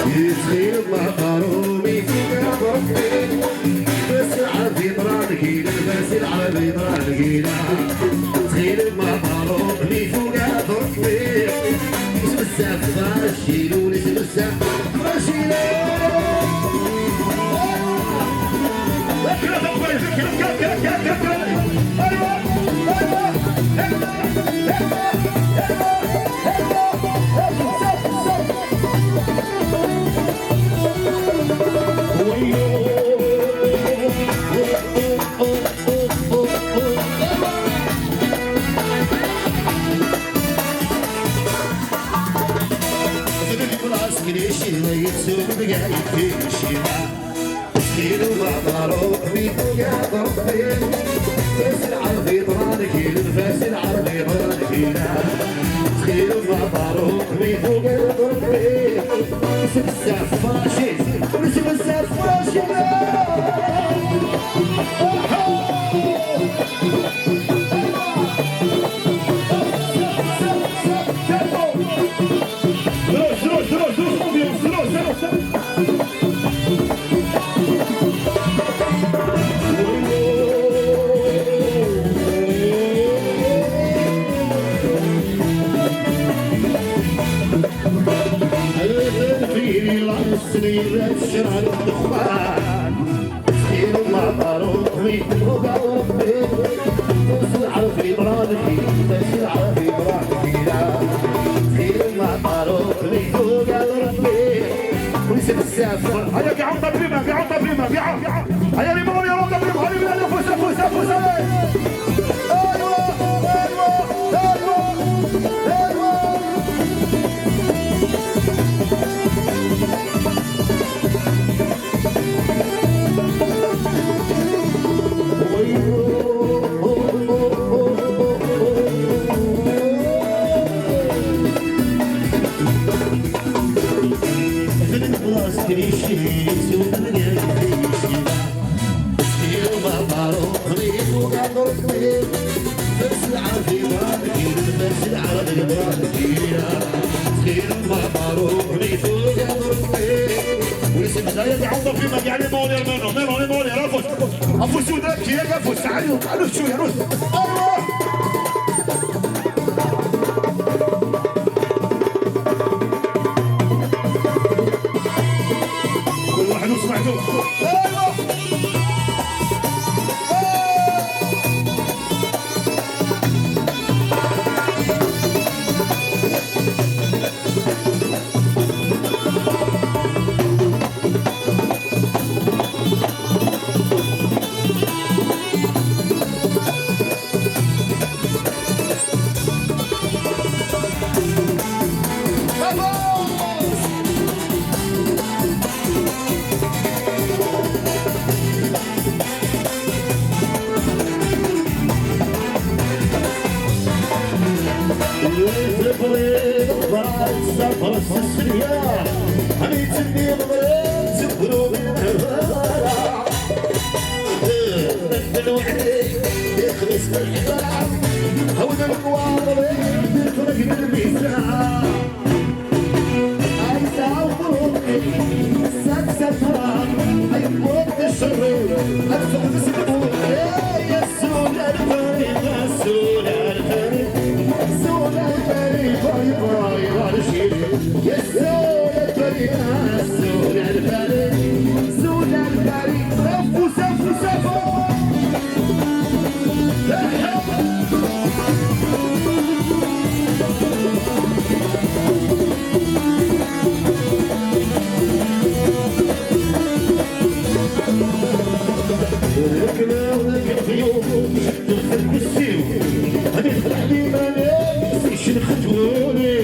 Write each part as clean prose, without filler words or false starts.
يصير محرومي فيك ربي بس العربي طرانكي بس العربي طرانكي تخيل محرومي فوق ربي اسم السفاح شيلوني اسم السفاح شيلوني سيروا معبروا بيكو يا ربي فاس العربي طرانكي الفاس العربي طرانكي سيروا معبروا بيكو يا ربي اسم السفاشي اسم السفاشي الشرع الدخان سيروا مع طاروقي وقع ربي بس العربي برانكي بس العربي برانكي سيروا مع طاروقي وقع ربي ويسب السافر هيا قاعد طبريمة قاعد طبريمة قاعد هيا ريمون يا رب طبريمة هيا بلا نفس نفس نفس ايوه ايوه ايوه يعني مولي منهم مولي مولي رفض افوسوا ذاك يا افوس تعالوا تعالوا شويه روس الله كل واحد سمعتوه فرس السريان هني تني بغيت تبرو بالهواء بدلو عليك يخلص بالحباب هون المواضيع تفرق بالميزان عايز اعوضك سفرة هيموت الشرور ادفع بسبوع يا السوق الفريق السوق الفريق السوق الفريق باي باي يا السوق الفريق السوق الفريق السوق الفريق سفو سفو سفو ركنا ونقف يوم دخل بالسيو هنفرح لي ما نفسيش نخدوني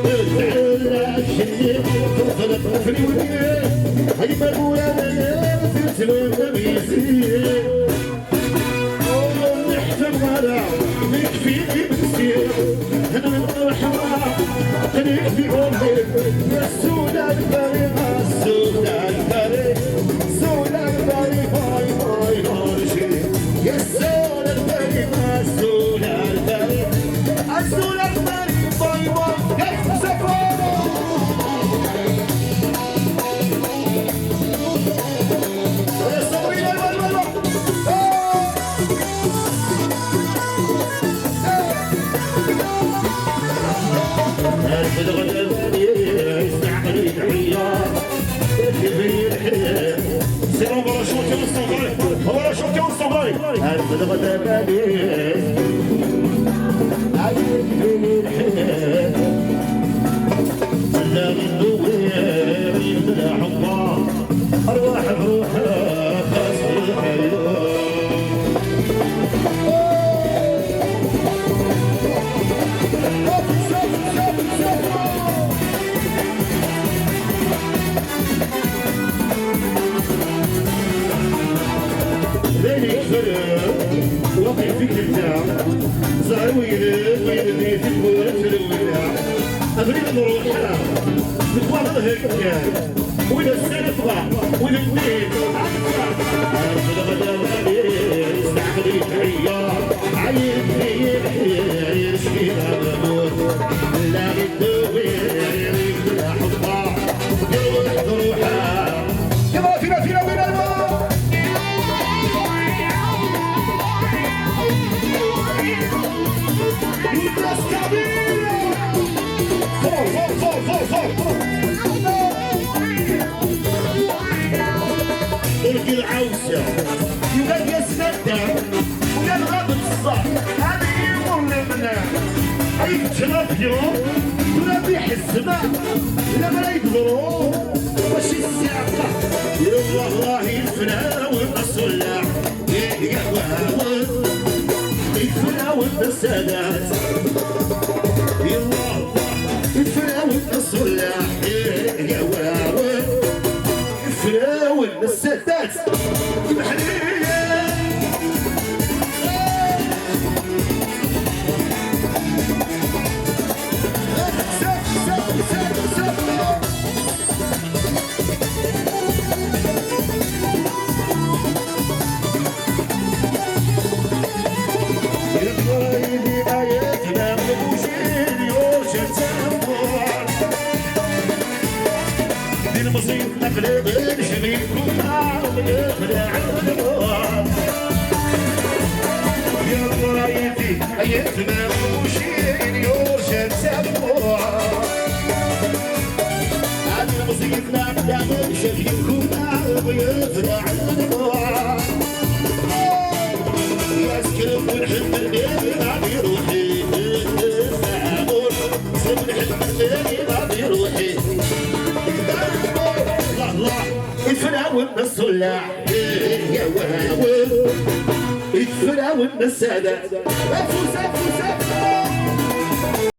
تعال عشني وخلق في الوديان هاي مابويا انا نزلت للميزين والله نحتم على نكفيني بالسير انا من الحرام نكفي امي السودة الفريق السودة الفريق السودة الفريق باي باي نورشي يا السودة الفريق السودة الغدا بالي يستعمل العيار كبير الحياه سيروا باراشوتي والصغير باراشوتي والصغير الغدا بالي كبير الحياه لا الدوير يبدا حبا ارواح بروحها خاص الحياه ذلك فرق واقع في كلتا زهر ويلد ويلدني في البوات الولاع أبريد نروحها نتواضع هكا وإذا السلفة وإذا الاثنين أرسل غدا غالي استعملي عيار عيب في الحياة يشكي الموت لا الدوير يبدا حبا قلوب روحها يلا فينا وين الماء تلقي العوسة يقال يسندها وقال غابة الصح هذا يمر لنا أي تشرب يوم ولا بيحسنا لا ما يقدروا واش الساقة يلا الله يفنى والصلاح يقهوى يفنى والسادات يلا يفنى والصلاح يقهوى فراول السادات المحلية يقرايلي آياتنا وبوشين يوشن سنبوار دين مصيب أقلب الجميل كنا يخدع النوار يا قرايتي أيتنا وشين يوشن سنبوار دين مصيب أقلب الجميل كنا يخدع النوار يسكن ونحب الليل ما بيروحي الزعمون سيب نحب الليل ما بيروحي يتفراون الصلاح يا واو يتفراون السادات فوسا